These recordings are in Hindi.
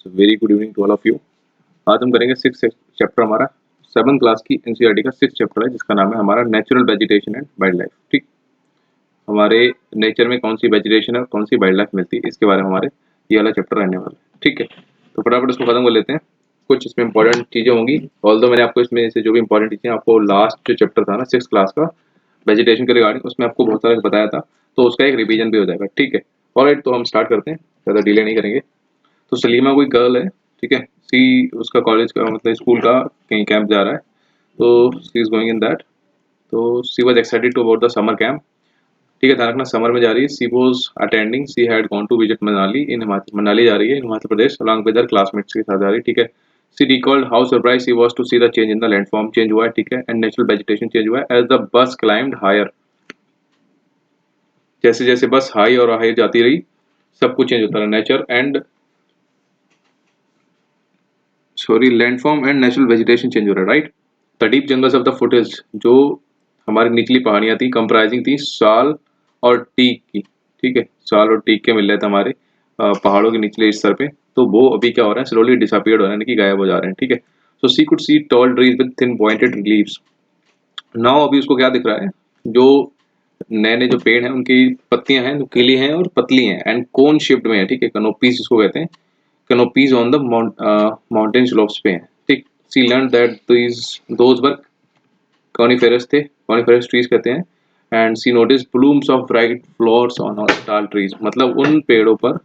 Very good evening to all of you. आज हम करेंगे 6 चैप्टर, हमारा 7th क्लास की एनसीईआरटी का 6 चैप्टर है, जिसका नाम है हमारा natural vegetation and wild life. ठीक, हमारे नेचर में कौन सी वेजिटेशन है और कौन सी वाइल्ड लाइफ मिलती है, इसके बारे में हमारे ये वाला चैप्टर रहने वाला है। ठीक है, तो फटाफट इसको खत्म कर लेते हैं। कुछ इसमें इंपॉर्टेंट चीज़ें होंगी, ऑल्दो मैंने आपको इसमें से जो भी इंपॉर्टेंट चीज़ें आपको लास्ट जो चैप्टर था ना 6th क्लास का वेजिटेशन के रिगार्डिंग, उसमें आपको बहुत सारा बताया था, तो उसका एक रिवीजन भी हो जाएगा। ठीक है, ऑलराइट, तो हम स्टार्ट करते हैं, ज़्यादा डिले नहीं करेंगे। तो सलीमा कोई गर्ल है, ठीक है, सी उसका कॉलेज का मतलब स्कूल का कहीं कैंप जा रहा है, तो she is going in that. तो she was excited to about the summer camp. ठीक है, ध्यान रखना समर में जा रही है। She was attending, she had gone to visit Manali in Himachal, Manali जा रही है Himachal Pradesh, along with her classmates के साथ जा रही है। ठीक है, she recalled how surprise she was to see the change in the landform, change हुआ है, ठीक है, एंड नेचुरल वेजिटेशन चेंज हुआ है as the bus climbed higher. जैसे जैसे बस हाई और हाई जाती रही, सब कुछ चेंज होता रहा, nature and landform and natural vegetation change हो रहा है, right. The deep jungles of the foothills, जो हमारी निचली पहाड़ियाँ थी, कंप्राइजिंग थी साल और टीक की। ठीक है, साल और टीक के मिल रहे थे हमारे पहाड़ों के निचले स्तर पे, तो वो अभी क्या हो रहा है, स्लोली डिसअपियर्ड हो रहे हैं, यानी कि गायब हो जा रहे हैं। ठीक है, so she could see tall trees with thin pointed leaves. Now अभी उसको क्या दिख रहा है, जो नए नए जो पेड़ हैं उनकी पत्तियां हैं, नुकीली हैं और पतली हैं, एंड कोन शेप्ड में है। ठीक है, कनोपीज जिसको कहते हैं, canopies on the mountain slopes पे हैं। ठीक, she learned that those were coniferous थे, coniferous trees कहते हैं, and she noticed plumes of bright flowers on all tall trees, मतलब उन पेड़ों पर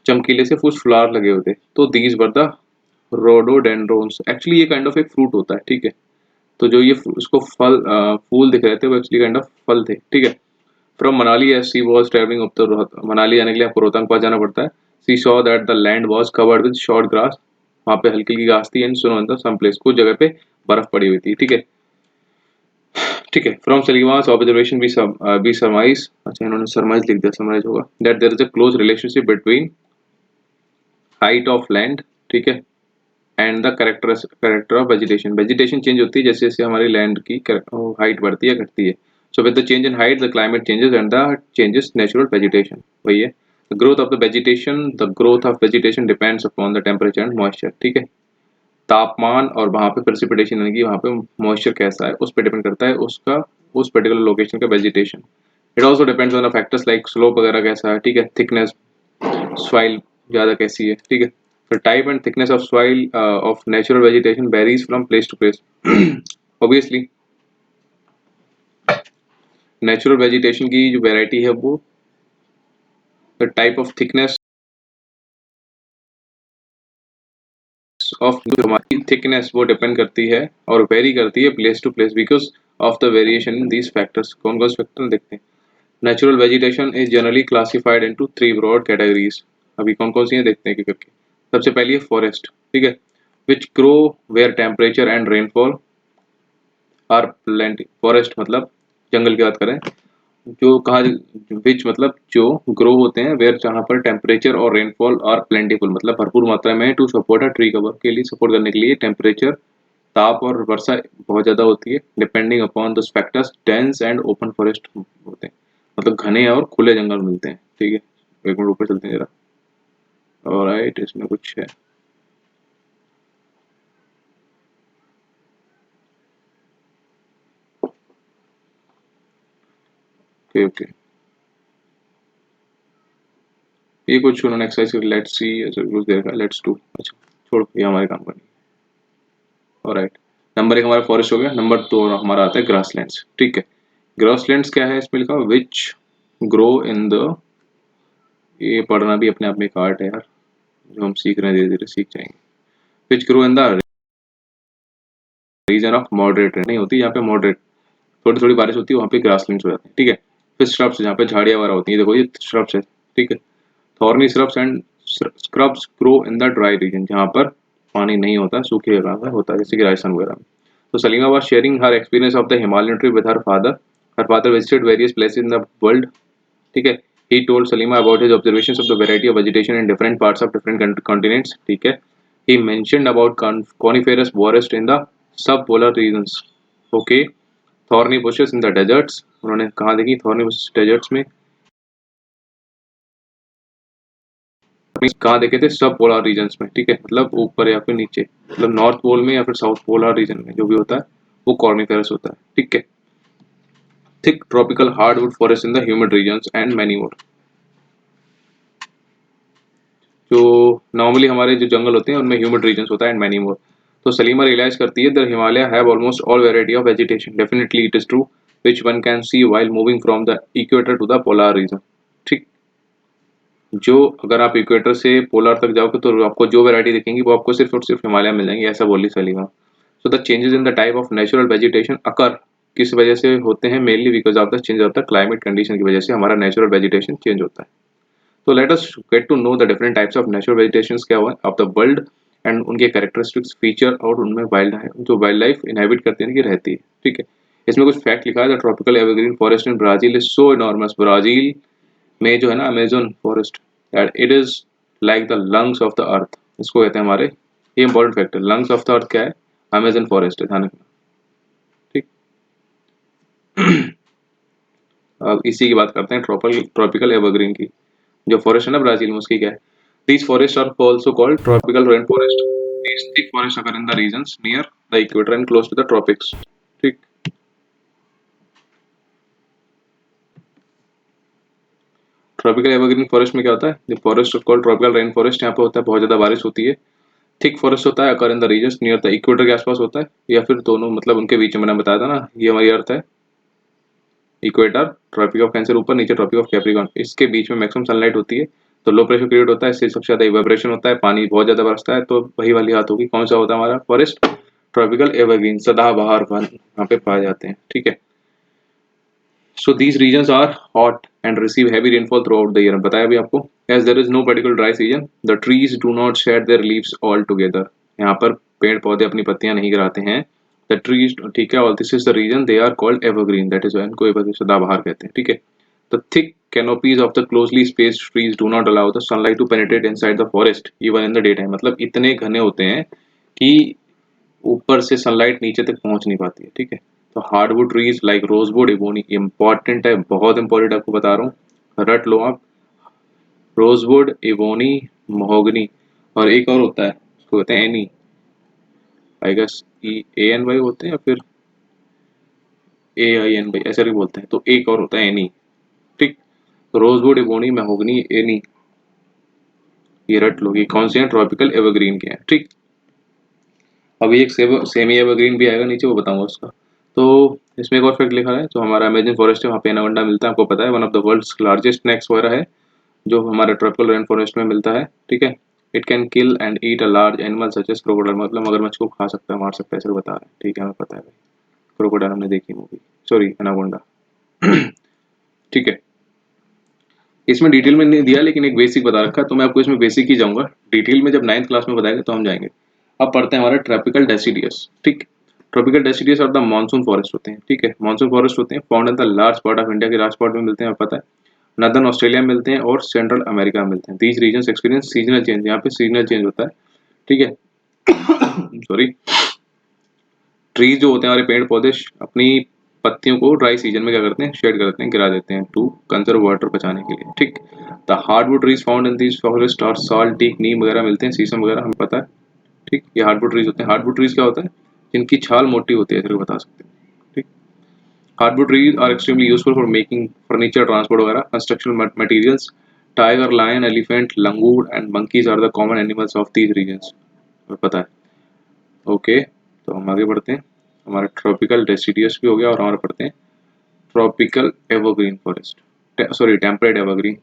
चमकीले से कुछ फ्लावर लगे होते। तो these were the rhododendrons, actually ये काइंड ऑफ एक फ्रूट होता है। ठीक है, तो जो ये इसको फल फूल दिख रहे थे, वो एक्चुअली काइंड ऑफ फल थे। ठीक है, from Manali as she was travelling up the Manali जाने के लिए आपको रोहतांग पास जाना पड़ता है। She saw that the land was covered with short grass, वहाँ पे हल्की हल्की घास थी, and snow in the some place, कुछ जगह पे बर्फ पड़ी हुई थी। ठीक है, ठीक है, from Salima's observation be summarise, अच्छा इन्होंने सरमाइज लिख दिया, समराइज होगा, that there is a close relationship between height of land, ठीक है, and the character of vegetation. Vegetation change होती है जैसे जैसे हमारी लैंड की हाइट बढ़ती है घटती है। So with the change in height the climate changes and the changes natural vegetation, वही है। The growth of the vegetation, the growth of vegetation depends upon the temperature and moisture. ठीक है, तापमान और वहाँ पे प्रेसिपिटेशन यानी कि वहाँ पे मॉइस्चर कैसा है उस पर डिपेंड करता है उसका, उस पर्टिकुलर लोकेशन का vegetation. It also depends on the factors like slope वगैरह कैसा है, ठीक है, थिकनेस, सॉइल ज़्यादा कैसी है। ठीक है, the type and thickness of soil of natural vegetation varies from place to place. Obviously, natural vegetation की जो variety है वो the type of thickness of जो हमारी thickness वो depend करती है और vary करती है place to place because of the variation in these factors। कौन कौन से factor देखते हैं। Natural vegetation is generally classified into 3 broad categories। अभी कौन कौन सी हैं देखते हैं कि करके। सबसे पहली है forest, ठीक है, which grow where temperature and rainfall are plenty. Forest मतलब जंगल की बात करें, जो कहा विच मतलब जो ग्रो होते हैं वेयर, जहाँ पर टेम्परेचर और रेनफॉल आर प्लेंटीफुल मतलब भरपूर मात्रा में, to support a tree cover के लिए, सपोर्ट करने के लिए टेम्परेचर, ताप और वर्षा बहुत ज़्यादा होती है। Depending upon the factors dense and open forest होते हैं, मतलब घने और खुले जंगल मिलते हैं। ठीक है, एक मिनट ऊपर चलते हैं जरा। ऑलराइट, इसमें कुछ है, ओके ओके, ये कुछ उन्होंने एक्सरसाइज, लेट्स सी ऐसा कुछ दे रखा है, लेट्स डू। अच्छा छोड़ो, ये हमारे काम का नहीं। ऑलराइट, नंबर 1 हमारा फॉरेस्ट हो गया। नंबर 2 हमारा आता है ग्रासलैंड्स। ठीक है, ग्रासलैंड्स क्या है, इसमें लिखा विच ग्रो इन द, ये पढ़ना भी अपने आप में एक आर्ट है यार, जो हम सीख रहे हैं, धीरे धीरे सीख जाएंगे। Which grow in the region of moderate rain, नहीं होती यहाँ पे मॉडरेट, थोड़ी थोड़ी बारिश होती है वहाँ पे ग्रासलैंड्स हो जाते हैं। ठीक है, फिर श्रब्स जहाँ पे झाड़ियाँ वगैरह होती है, देखो ये श्रब्स है। ठीक है, thorny shrubs and scrubs grow in the dry region, जहाँ पर पानी नहीं होता, सूखे जगह में होता है, जैसे कि राजस्थान वगैरह में। So Salima was sharing her experience of the Himalayan trip with her father. Her father visited various places in the world. ठीक है, he told Salima about his observations of the variety of vegetation in different parts of different continents. ठीक है, he mentioned about coniferous forest in the subpolar regions. Okay, thorny bushes in the deserts. उन्होंने कहाँ देखी thorny bushes deserts में, कहाँ देखे थे? सब पोलर रीजन्स में, ठीक है, मतलब ऊपर या फिर नीचे, मतलब नॉर्थ पोल में या फिर साउथ पोलर रीजन में जो भी होता है वो कॉर्निफेरस होता है, ठीक है। Thick tropical hardwood forest in the humid regions and many more. जो नॉर्मली हमारे जो जंगल होते हैं उनमें ह्यूमिड रीजन्स होता है एंड मैनी मोर। तो सलीमा रियलाइज करती है the Himalaya have almost all variety of vegetation, definitely it is true, which one can see while moving from the equator to the polar region. ठीक, जो अगर आप इक्वेटर से पोलर तक जाओगे तो आपको जो वैरायटी दिखेंगी वो आपको सिर्फ और सिर्फ हिमालय मिल जाएंगी, ऐसा बोली Salima. So the changes in the type of natural vegetation occur किस वजह से होते हैं? Mainly because of the change of the climate condition की वजह से हमारा नेचुरल वेजिटेशन चेंज होता है। तो let us get to know the different types of natural vegetations क्या हुआ ऑफ द वर्ल्ड एंड उनके कैरेक्टरिस्टिक्स फीचर और उनमें वाइल्ड है जो वाइल्ड लाइफ इनहेबिट करते हैं कि रहती है, ठीक है। इसमें कुछ फैक्ट लिखा है, the tropical evergreen forest in Brazil is so enormous. Brazil में जो है ना Amazon forest, that it is like the lungs of the earth, इसको कहते हैं हमारे, ये इंपॉर्टेंट फैक्ट है। लंग्स ऑफ द अर्थ क्या है? अमेजन फॉरेस्ट है, ध्यान रखना, ठीक। अब इसी की बात करते हैं ट्रॉपिकल एवरग्रीन की। जो फॉरेस्ट है ना ब्राजील में, उसकी क्या है? These forest are also called tropical rain forest. These thick forest occur in the regions near the equator and close to the tropics, ठीक। ट्रॉपिकल एवरग्रीन फॉरेस्ट में क्या होता है? The forest called tropical rain forest, यहाँ पे होता है बहुत ज्यादा बारिश होती है। थिक फॉरेस्ट होता है occur in the regions near the equator के आसपास होता है, या फिर दोनों, मतलब उनके बीच में। मैंने बताया था ना, ये हमारी अर्थ है, इक्वेटर, ट्रॉपिक ऑफ कैंसर ऊपर, नीचे ट्रॉपिक ऑफ कैप्रिकॉर्न, इसके बीच में मैक्सिमम सनलाइट होती है। तो लो प्रेशर क्रिएट होता है, इससे सबसे ज्यादा इवेपोरेशन होता है, पानी बहुत ज्यादा बरसता है। तो वही वाली बात होगी, कौन सा होता है हमारा फॉरेस्ट? ट्रॉपिकल एवरग्रीन, सदाबहार वन यहाँ पे पाए जाते हैं, ठीक है। So these regions are hot and receive heavy rainfall throughout the year, बताया भी आपको। As there is no particular dry season, the trees do not shed their leaves all together, यहाँ पर पेड़ पौधे अपनी पत्तियां नहीं गिराते हैं। द ट्रीज, ठीक है, और this is the reason they are called evergreen, that is इनको सदाबहार कहते हैं, ठीक है। The thick canopies of the closely spaced trees do not allow the sunlight to penetrate inside the forest even in the daytime, मतलब इतने घने होते हैं कि ऊपर से सनलाइट नीचे तक पहुंच नहीं पाती है, ठीक है। तो hardwood trees like rosewood, ebony, important है, बहुत इंपॉर्टेंट, आपको बता रहा हूँ, रट लो आप। रोजवुड, इबोनी, महोगनी, और एक और होता है उसको कहते हैं एनी, आई गेस EANY होते हैं या फिर AINY, ऐसा भी बोलते हैं। तो एक और होता है एनी, ठीक। रोजवुड, इबोनी, महोगनी, एनी, ये रट लो, ये कौन से हैं? ट्रॉपिकल एवरग्रीन के हैं, ठीक। अभी एक सेमी एवरग्रीन भी आएगा नीचे, वो बताऊंगा उसका। तो इसमें एक और फैक्ट लिखा है, जो हमारा अमेजन फॉरेस्ट है वहाँ पे एनाकोंडा मिलता है, आपको पता है, one of the world's largest snakes वगैरह है जो हमारे ट्रॉपिकल रेन फॉरेस्ट में मिलता है, ठीक है। It can kill and eat a large animal such as crocodile, मतलब मगरमच्छ को खा सकता है, मार सकता है, ऐसे बता रहे हैं, ठीक है, हमें पता है भाई, क्रोकोडाइल हमने देखी मूवी, सॉरी एनाकोंडा। ठीक है, इसमें डिटेल में नहीं दिया लेकिन एक बेसिक बता रखा है, तो मैं आपको इसमें बेसिक ही जाऊंगा, डिटेल में जब 9th क्लास में बताएंगे तो हम जाएंगे। अब पढ़ते हैं हमारा ट्रॉपिकल डेसिडियस, ठीक। ट्रॉपिकल डेसिडियस और द मानसून फॉरेस्ट होते हैं, ठीक है। मानसून फॉरेस्ट होते हैं found in the large part of India, के लार्ज पार्ट में मिलते हैं, आपको पता है। नॉर्दर्न ऑस्ट्रेलिया में मिलते हैं और सेंट्रल अमेरिका में मिलते हैं। These regions experience seasonal change, यहाँ पे सीजनल चेंज होता है, ठीक है। सॉरी, ट्रीज जो होते हैं हमारे पेड़ पौधे अपनी पत्तियों को ड्राई सीजन में क्या करते हैं? शेड करते हैं, गिरा देते हैं, टू कंजर्व वाटर बचाने के लिए, ठीक। The hardwood trees found in these forest और साल, टीक, नीम वगैरह मिलते हैं, शीशम वगैरह, हमें पता है, ठीक। ये हार्डवुड ट्रीज होते हैं। हार्डवुड ट्रीज क्या होता है? जिनकी छाल मोटी होती है, ऐसे बता सकते हैं, ठीक। Hardwood trees are extremely useful for making furniture, transport वगैरह, construction materials. Tiger, lion, elephant, langur and monkeys are the common animals of these regions, हमें पता है। ओके, तो हम आगे बढ़ते हैं। हमारा ट्रॉपिकल डेसिडियस भी हो गया और हमारा पढ़ते हैं tropical evergreen forest, sorry temperate evergreen.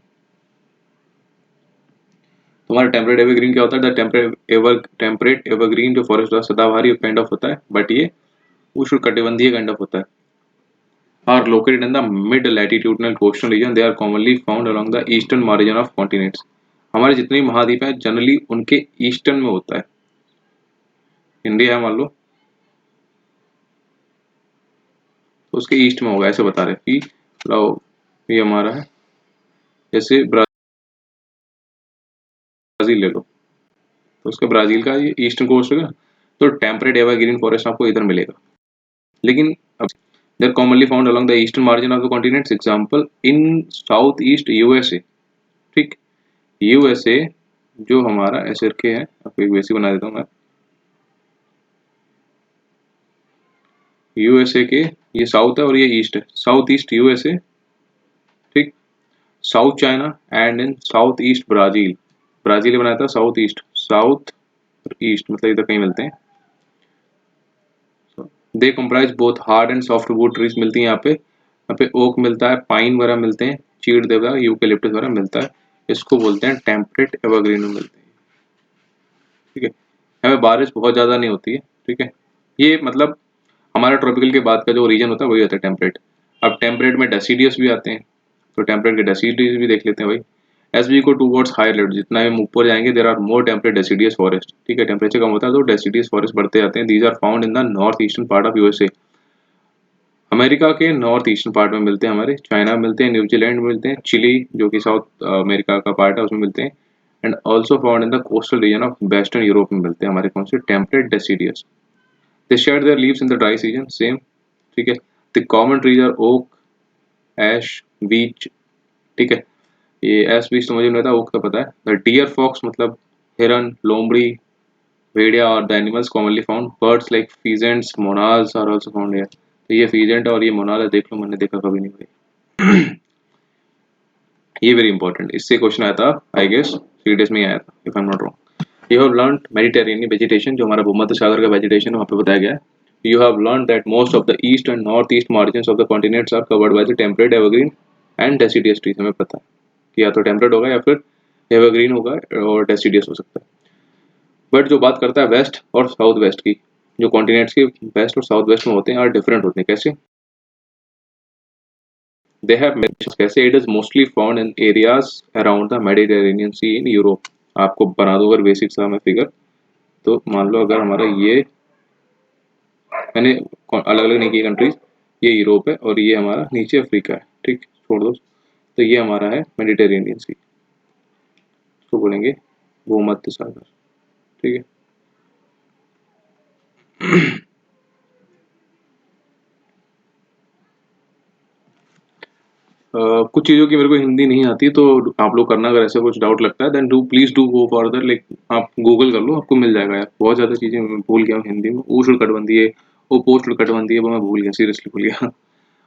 तुम्हारा टेम्परेट एवरग्रीन क्या होता है? द टेम्परेट एवरग्रीन जो फॉरेस्ट होता है सदाबहारी काइंड ऑफ होता है, बट ये उष्णकटिबंधीय काइंड ऑफ होता है। Are located in the mid latitudinal coastal region, they are commonly found along the eastern margin of continents, हमारे जितने भी महाद्वीप हैं जनरली उनके ईस्टर्न में होता है। इंडिया है मान लो, तो उसके ईस्ट में होगा, ऐसे बता रहे हैं कि लो ये हमारा है, जैसे ब्राजील ले लो, तो उसका ब्राजील का ये ईस्टर्न कोस्ट होगा, तो टेम्परेट एवरग्रीन फॉरेस्ट आपको इधर मिलेगा। लेकिन अब they are commonly found along the eastern margin of the continents, example in south east USA, ठीक। यूएसए जो हमारा SRK है, आपको एक वैसी बना देता हूँ मैं, USA के, ये साउथ है और ये ईस्ट है, साउथ ईस्ट USA, ठीक, south China and in south east Brazil, Brazil बनाया था साउथ ईस्ट, साउथ ईस्ट मतलब इधर कहीं मिलते हैं। They comprise both hard and soft wood trees मिलती हैं यहाँ पे ओक मिलता है, पाइन वगैरह मिलते हैं, चीड़ देवदार, यूकेलिप्टस वगैरह मिलता है। इसको बोलते हैं टेम्परेट एवरग्रीन में मिलते हैं, ठीक है। यहाँ पे बारिश बहुत ज़्यादा नहीं होती है, ठीक है। ये मतलब हमारा ट्रॉपिकल के बाद का जो रीजन होता है वही होता है टेम्परेट। अब टेम्परेट में डेसीडियस भी आते हैं, तो टेम्परेट के डेसीडियस भी देख लेते हैं भाई। As we go towards higher level, जितना हम ऊपर जाएंगे there are more temperate deciduous forest, ठीक है। टेम्परेचर कम होता है तो डेसीडियस फॉरेस्ट बढ़ते जाते हैं। These are found in the north eastern part of USA, America के नॉर्थ ईस्टर्न पार्ट में मिलते हैं, हमारे चाइना में मिलते हैं, न्यूजीलैंड में मिलते हैं, चिली जो कि साउथ अमेरिका का पार्ट है उसमें मिलते हैं, and also found in the coastal region of western Europe में मिलते हैं हमारे कौन से temperate deciduous. They shed their leaves in the dry season same, ठीक है। The common trees are oak, ash, beech, ठीक है। ये एश बीच तो मुझे नहीं पता, ओक का पता है। द डियर फॉक्स मतलब हिरन, लोमड़ी, भेड़िया और the animals commonly found, birds like pheasants, monals are also found here. तो ये फीजेंट और ये मोनाज देख लो, मैंने देखा कभी नहीं भाई। ये वेरी इंपॉर्टेंट, इससे क्वेश्चन आया था आई गेस, सीडीएस में ही आया था if I am not wrong. You have learned Mediterranean vegetation, जो हमारा भूमध्य सागर का वेजिटेशन है वहाँ पे बताया गया है। You have learn that most of the east and north east margins of the continents are covered by the temperate evergreen and deciduous trees. हमें पता है कि या तो टेम्परेट होगा या फिर एवरग्रीन होगा और डेसिडियस हो सकता है। बट जो बात करता है वेस्ट और साउथ वेस्ट की, जो कॉन्टिनेंट्स के वेस्ट और साउथ वेस्ट में होते हैं और डिफरेंट होते हैं, कैसे? They have mentioned कैसे, it is mostly found in areas around the Mediterranean Sea in Europe। आपको बना दो अगर बेसिक सा मैं फिगर, तो मान लो अगर हमारा ये, मैंने अलग अलग नहीं किए कंट्रीज, ये यूरोप है और ये हमारा नीचे अफ्रीका है, ठीक, छोड़ दो। तो ये हमारा है मेडिटेरेनियन सी, इसको बोलेंगे भूमध्य सागर, ठीक है। कुछ चीज़ों की मेरे को हिंदी नहीं आती, तो आप लोग करना, अगर ऐसा कुछ डाउट लगता है then do please do go further, like आप गूगल कर लो, आपको मिल जाएगा यार। बहुत ज़्यादा चीज़ें मैं भूल गया हूँ हिंदी में, उष्ण कटिबंधीय है, वो पोस्ट कटिबंधीय है, वो मैं भूल गया, सीरियसली भूल गया।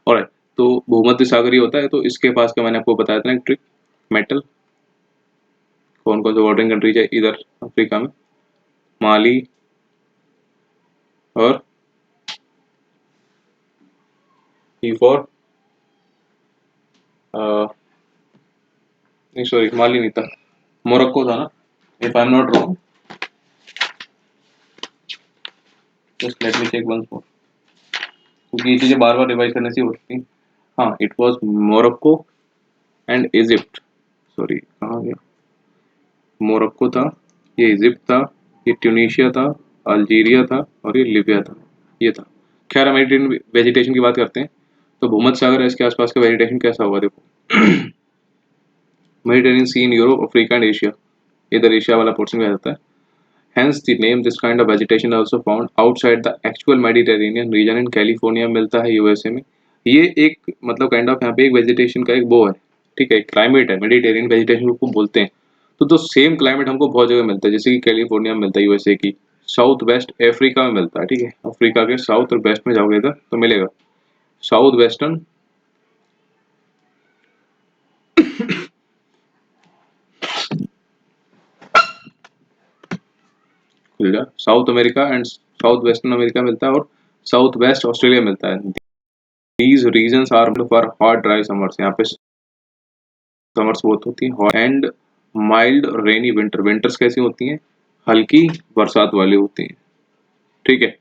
और तो भूमध्य सागरीय होता है, तो इसके पास का मैंने आपको बताया था ना ट्रिक, मेटल, कौन कौन से वाटरिंग कंट्रीज है इधर अफ्रीका में, माली और ई फॉर, नहीं सॉरी माली नहीं था, मोरक्को था ना, if I am not wrong, just let me check once more, क्योंकि ये चीज़ें बार बार रिवाइज करने से होती हैं। हाँ, it was Morocco and Egypt, sorry कहाँ गया, मोरक्को था, ये इजिप्ट था, ये ट्यूनीशिया था, अल्जीरिया था और ये लीबिया था, ये था। खैर हम मेडिटेरियन वेजिटेशन की बात करते हैं, तो भूमध्य सागर है, इसके आसपास का वेजिटेशन कैसा होगा देखो। Mediterranean sea in Europe, Africa and Asia, इधर एशिया वाला पोर्शन में जाता है। Hence the name, this kind of vegetation also found outside the actual Mediterranean region in California, मिलता है यूएसए में। ये एक मतलब काइंड ऑफ यहाँ पे एक वेजिटेशन का एक वो है, ठीक है, क्लाइमेट है, मेडिटेरियन वेजिटेशन को बोलते हैं। तो सेम क्लाइमेट हमको बहुत जगह मिलता है, जैसे कि कैलिफोर्निया में मिलता है यूएसए की, साउथ वेस्ट अफ्रीका में मिलता है, ठीक है। अफ्रीका के साउथ और वेस्ट में जाओगे इधर तो मिलेगा, साउथ वेस्टर्न, खुल जा, south America and south western America मिलता है, और साउथ वेस्ट ऑस्ट्रेलिया मिलता है। These regions are for hot dry summers, यहाँ पे समर्स बहुत होती है, and mild rainy winter, winters कैसी होती हैं, हल्की बरसात वाली होती हैं, ठीक है।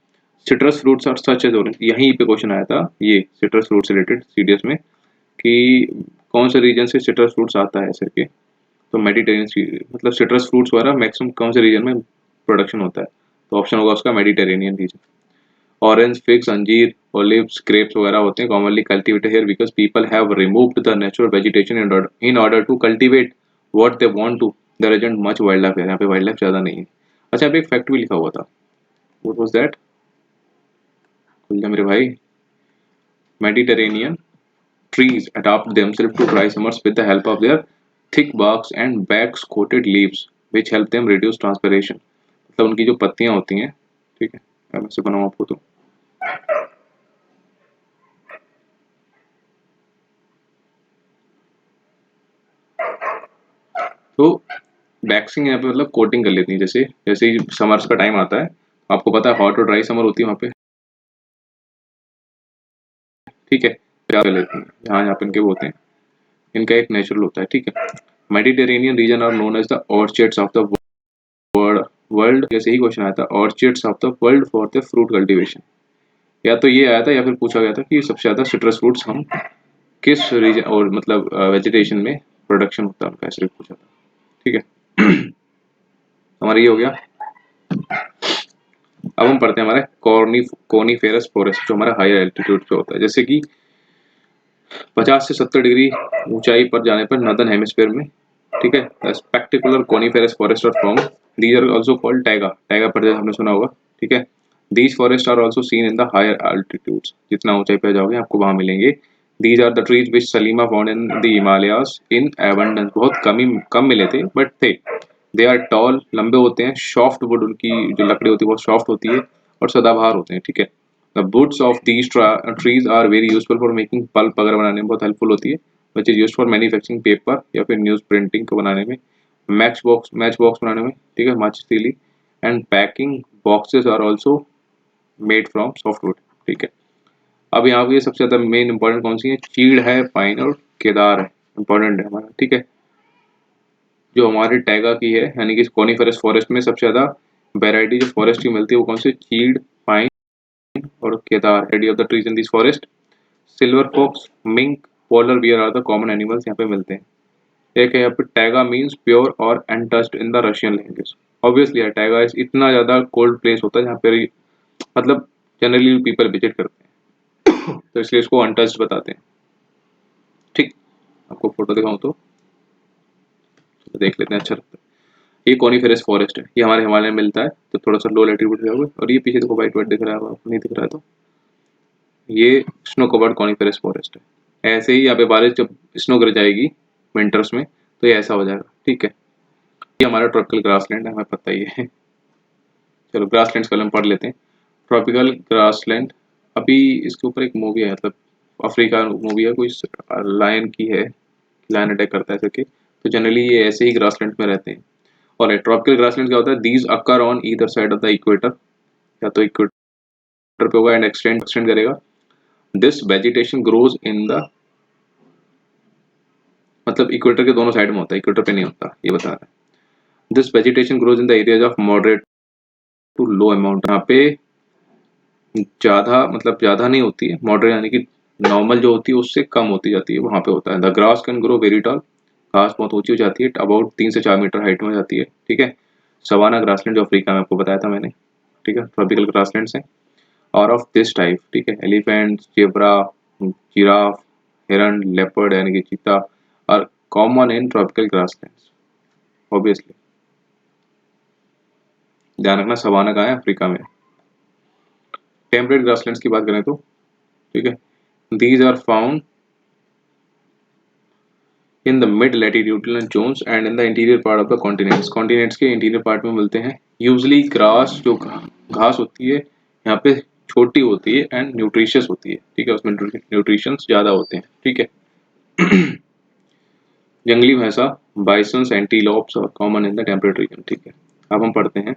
सिट्रस फ्रूट्स और सच एज ऑरेंज, यहीं पे क्वेश्चन आया था ये सिट्रस फ्रूट से रिलेटेड सीडीएस में, कि कौन से रीजन से सिट्रस फ्रूट्स आता है ऐसे के, तो मेडिटेरेनियन, मतलब सिट्रस फ्रूट्स वगैरह मैक्सिमम कौन से रीजन में प्रोडक्शन होता है, तो ऑप्शन होगा उसका मेडिटेरेनियन रीजन। ऑरेंज, फिग्स, अंजीर, ओलिव्स, ग्रेप्स वगैरह होते हैं commonly cultivated here because people have removed the natural vegetation in order to cultivate what they want to, there isn't much wild life, यहाँ पे वाइल्ड लाइफ ज़्यादा नहीं है। अच्छा, यहाँ पे एक फैक्ट भी लिखा हुआ था, व्हाट वाज दैट, खुल जा मेरे भाई, Mediterranean trees adapt themselves to dry summers with the help of their thick barks and wax coated leaves, which help them reduce transpiration, मतलब उनकी जो पत्तियां होती हैं, ठीक है, मैं से बनाऊँ आपको तो वैक्सिंग यहाँ पे मतलब कोटिंग कर लेती है, जैसे जैसे ही समर्स का टाइम आता है, आपको पता है हॉट और ड्राई समर होती है वहाँ पे, ठीक है, क्या कर लेती हैं यहाँ यहाँ पे इनके वो होते हैं, इनका एक नेचुरल होता है, ठीक है। Mediterranean region are known as the orchards of the world, जैसे ही क्वेश्चन आया था, orchards of the world for the fruit cultivation, या तो ये आया था या फिर पूछा गया था कि सबसे ज्यादा सिट्रस फ्रूट्स हम किस रीजन और मतलब वेजिटेशन में प्रोडक्शन होता है उनका, ऐसे पूछा था, ठीक है। हमारा ये हो गया। अब हम पढ़ते हैं हमारा कोनीफेरस फॉरेस्ट, जो हमारा हायर एल्टीट्यूड पे होता है, जैसे कि 50 से 70 डिग्री ऊंचाई पर जाने पर नॉर्दर्न हेमिस्फीयर में, ठीक है, spectacular coniferous forest are form, these are also called taiga, taiga प्रदेश हमने सुना होगा, ठीक है। These forest are also seen in the higher altitudes, जितना ऊंचाई पर जाओगे आपको वहां मिलेंगे। These are the trees which Salima found in the Himalayas in abundance, बहुत कम मिले थे बट थे। दे आर टॉल, लंबे होते हैं, सॉफ्ट वुड, उनकी जो लकड़ी होती है बहुत सॉफ्ट होती है, और सदाबहार होते हैं, ठीक है। The woods of these trees are very useful for making pulp वगैरह बनाने में बहुत हेल्पफुल होती है, which is use for manufacturing paper या फिर न्यूज प्रिंटिंग को बनाने में, मैच बॉक्स बनाने में, ठीक है, माचिस तीली, and packing boxes are also made from soft wood, ठीक है। अब यहाँ पे सबसे ज्यादा मेन इंपॉर्टेंट कौन सी है, चीड़ है, पाइन और केदार है, इंपॉर्टेंट है हमारा, ठीक है। जो हमारे टैगा की है यानी कि कोनीफेरस फॉरेस्ट में सबसे ज्यादा वैरायटी जो फॉरेस्ट की मिलती है वो कौन सी, चीड़, पाइन और केदार, हेडी of the trees in this forest. Silver fox, mink, polar bear are the common animals यहाँ पे मिलते हैं। एक है यहाँ पे टैगा मीन्स प्योर और untouched in the Russian language, obviously taiga इतना ज्यादा कोल्ड प्लेस होता है जहाँ पे मतलब जनरली पीपल विजिट करते हैं, तो इसलिए इसको अनटच्ड बताते हैं, ठीक। आपको फोटो दिखाऊं तो देख लेते हैं, अच्छा लगता है। ये कॉनिफेरस फॉरेस्ट है, ये हमारे हिमालय में मिलता है, तो थोड़ा सा लो लैटिट्यूड पे जाओगे, और ये पीछे देखो वाइट वाइट दिख रहा है, आपको नहीं दिख रहा है तो ये स्नो कवर्ड कॉनिफेरस फॉरेस्ट है। ऐसे ही यहाँ पे बारिश जब स्नो गिर जाएगी विंटर्स में तो ये ऐसा हो जाएगा, ठीक है। ये हमारा ट्रॉपिकल ग्रासलैंड है, हमें पता ही है। चलो ग्रासलैंड्स का हम पढ़ लेते हैं। ट्रॉपिकल ग्रासलैंड, अभी इसके ऊपर एक मूवी है, मतलब अफ्रीका मूवी है, कोई लायन की है, लायन अटैक करता है करके, तो जनरली ये ऐसे ही ग्रासलैंड में रहते हैं। और ट्रॉपिकल ग्रासलैंड क्या होता है, these occur on either side of the equator, या तो इक्वेटर पे होगा एंड एक्सटेंड करेगा। This vegetation grows in the, मतलब इक्वेटर के दोनों साइड में होता है, इक्वेटर पे नहीं होता, ये बता रहा है। This vegetation grows in the areas of moderate to low amount, यहाँ पे ज्यादा मतलब ज्यादा नहीं होती है, मॉडरेट यानी कि नॉर्मल जो होती है उससे कम होती जाती है, वहां पे होता है। The grass can grow very tall, घास बहुत ऊंची हो जाती है, अबाउट 3 से 4 मीटर हाइट में हो जाती है, ठीक है। सवाना ग्रासलैंड जो अफ्रीका में आपको बताया था मैंने, ठीक है, ट्रॉपिकल ग्रासलैंड्स हैं और ऑफ दिस टाइप, ठीक है, एलिफेंट, जेब्रा, जिराफ, हिरन, लेपर्ड यानी कि चीता are common in tropical grasslands, obviously. ध्यान रखना सवाना कहाँ है, अफ्रीका में। टेम्परेट ग्रासलैंड्स की बात करें तो, ठीक है, these are found in the mid latitudinal zones and in the interior part of the continents, continents के इंटीरियर पार्ट में मिलते हैं। यूजली ग्रास जो घास होती है यहाँ पे छोटी होती है एंड न्यूट्रिशियस होती है, ठीक है, उसमें न्यूट्रिशंस ज्यादा होते हैं, ठीक है। जंगली भैंसा, बाइसन्स, एंटीलोप्स और common in the temperate region, ठीक है। अब हम पढ़ते हैं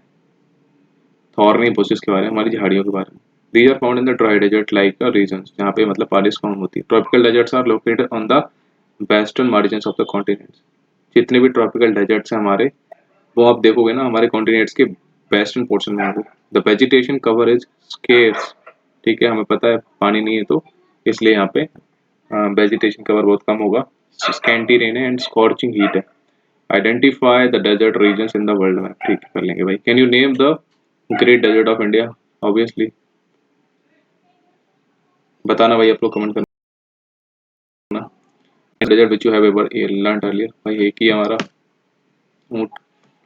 थॉर्नी बुशेस के बारे में, हमारी झाड़ियों के बारे में। These are found in the dry desert like regions, जहाँ पे मतलब बारिश कम होती है। Tropical deserts are located on the western margins of the continents, जितने भी ट्रॉपिकल डेजर्ट्स हैं हमारे, वो आप देखोगे ना हमारे कॉन्टिनेंट्स के वेस्टर्न पोर्शन में होंगे। The vegetation cover is scarce, ठीक है, हमें पता है पानी नहीं है तो इसलिए यहाँ पे वेजिटेशन कवर बहुत कम होगा। स्कैंटी रेन है एंड स्कॉर्चिंग हीट है। Identify the desert regions in the world map, ठीक है, कर लेंगे भाई। Can you name the great desert of India, obviously बताना भाई, आप लोग कमेंट करना। Desert which you have ever learned earlier, भाई एक ही हमारा ऊंट।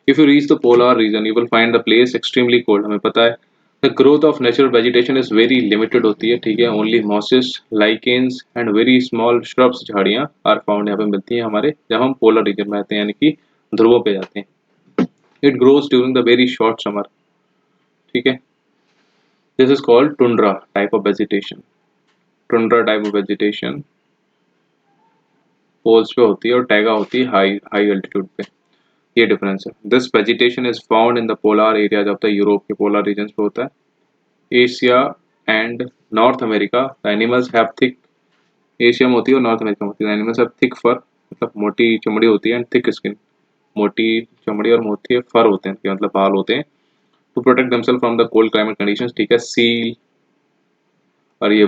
If you reach the polar region you will find the place extremely cold, हमें पता है। The growth of natural vegetation is very limited होती है, ठीक है, only mosses, lichens and very small shrubs, झाड़ियाँ आर फाउंड यहाँ पे मिलती हैं हमारे जब हम पोलर रीजन में आते हैं, यानी कि ध्रुवों पे जाते हैं। It grows during the very short summer, ठीक है। This is called tundra type of vegetation. Tundra type of vegetation poles पे होती है और टैगा होती है हाई हाई एल्टीट्यूड पे, ये डिफरेंस है। This vegetation is found in the polar areas of the Europe के पोलर रीजन पे होता है। Asia and north America the animals have thick, Asia में होती है और नॉर्थ अमेरिका में होती है। एनिमल्स हैव थिक फर, मतलब मोटी चमड़ी होती है, एंड थिक स्किन, मोटी चमड़ी और मोटे फर होते हैं, मतलब बाल होते हैं। To protect themselves from the cold climate conditions, ठीक है। सील और ये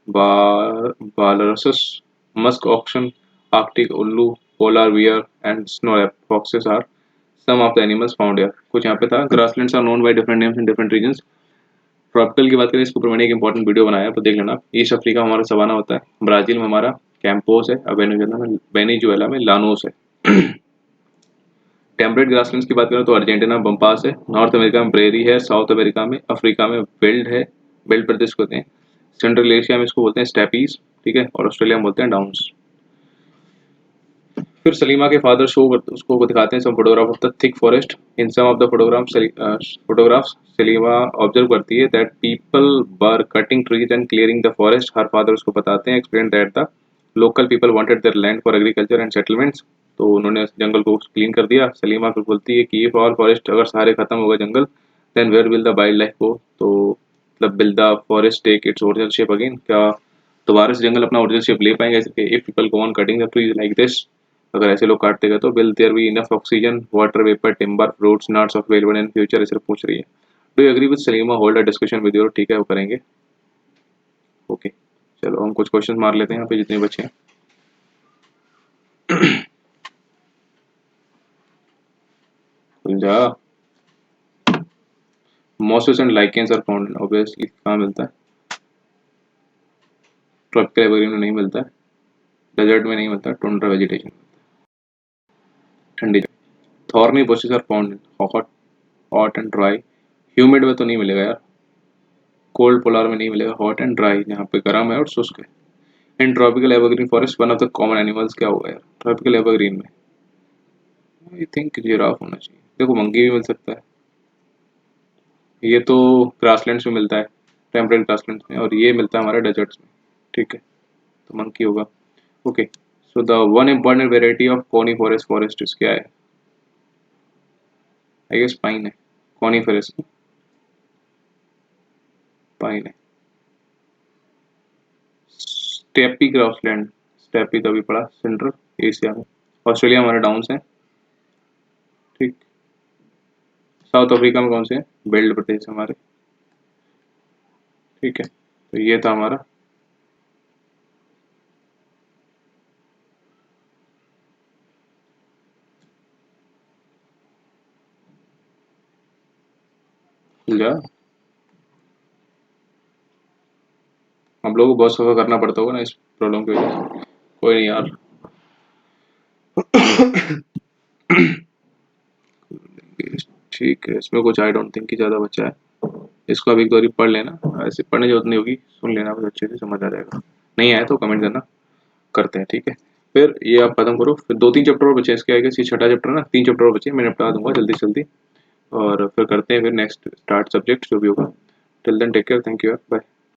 वालरस, मस्क ऑक्शन, आर्कटिक उल्लू, polar bear and snow foxes are some of the animals found here. कुछ यहाँ पे था। Grasslands are known by different names in different regions. Tropical की बात करें, इसके ऊपर मैंने एक इंपॉर्टेंट वीडियो बनाया है, तो देख लेना। ईस्ट अफ्रीका में हमारा सवाना होता है, ब्राजील में हमारा कैंपोस है, और वेनेजुएला में लानोस है। टेम्परेट ग्रासलैंड्स की बात करें तो अर्जेंटीना में बम्पास है, नॉर्थ अमेरिका में प्रेरी है, साउथ अमेरिका में अफ्रीका में बेल्ट है, बेल्ट प्रदेश को होते हैं, सेंट्रल एशिया में इसको बोलते हैं स्टेपीज, ठीक है, और ऑस्ट्रेलिया में बोलते हैं डाउन्स। फिर सलीमा के फादर शो उसको दिखाते हैं some photograph of the thick forest. In some of the photographs Salima observe करती है that people were cutting trees and clearing the forest. Her father उसको बताते हैं, explain that the local people wanted their land for agriculture and settlements. तो उन्होंने जंगल को क्लीन कर दिया। सलीमा फिर बोलती है कि इफ ऑल फॉरेस्ट, अगर सारे खत्म हो गए जंगल, then where will the wild life go. तो मतलब will the forest take its original shape again, क्या दोबारा से जंगल अपना ओरिजिनल शेप ले पाएंगे? If people go on cutting the trees like this, अगर ऐसे लोग काटते गए तो will there be enough oxygen, water vapour, timber, fruits, nuts available in future, ऐसे पूछ रही है। Do you agree with Salima? Hold a discussion with your, ठीक है वो करेंगे। ओके चलो हम कुछ क्वेश्चन मार लेते हैं यहाँ पे जितने बच्चे हैं। जा mosses and lichens are found obviously कहाँ मिलता है? ट्रॉपिकल एवरग्रीन में नहीं मिलता है, डेजर्ट में नहीं मिलता, टुंड्रा वेजिटेशन, ठंडी जगह। Thorny bushes are found in hot hot and dry, humid में तो नहीं मिलेगा यार, कोल्ड पोलर में नहीं मिलेगा, हॉट एंड ड्राई जहाँ पे गर्म है और शुष्क है। In tropical evergreen forest one of the common animals क्या होगा यार ट्रॉपिकल एवरग्रीन में? आई थिंक जिराफ होना चाहिए। देखो मंकी भी मिल सकता है, ये तो ग्रासलैंड्स में मिलता है, टेम्परेट ग्रासलैंड्स में, और ये मिलता है हमारे डेजर्ट्स में, ठीक है, तो मंकी होगा। Okay so the one important variety of coniferous forest क्या है? आई गेस पाइन है, कॉनिफोरस की पाइन है। स्टेपी ग्रासलैंड, स्टेपी कभी पड़ा सेंट्रल एशिया में, ऑस्ट्रेलिया हमारे डाउन्स हैं, ठीक। साउथ अफ्रीका में कौन से हैं? बेल्ट प्रदेश हमारे, ठीक है। तो ये था हमारा जा, हम लोगों को बहुत सफर करना पड़ता होगा ना इस प्रॉब्लम की वजह से। कोई नहीं यार। ठीक है, इसमें कुछ आई डोंट थिंक कि ज़्यादा बचा है, इसको अभी एक दो बारी पढ़ लेना, ऐसे पढ़ने की जरूरत नहीं होगी, सुन लेना, बस अच्छे से समझ आ जाएगा। नहीं आया तो कमेंट करना, करते हैं, ठीक है। फिर ये आप खत्म करो, फिर दो तीन चैप्टर और बचे हैं इसके आगे, ये छठा चैप्टर ना, तीन चैप्टर और बचे, मैं निपटा दूंगा जल्दी से जल्दी, और फिर करते हैं फिर नेक्स्ट स्टार्ट सब्जेक्ट जो भी होगा। Till then take care, thank you, bye.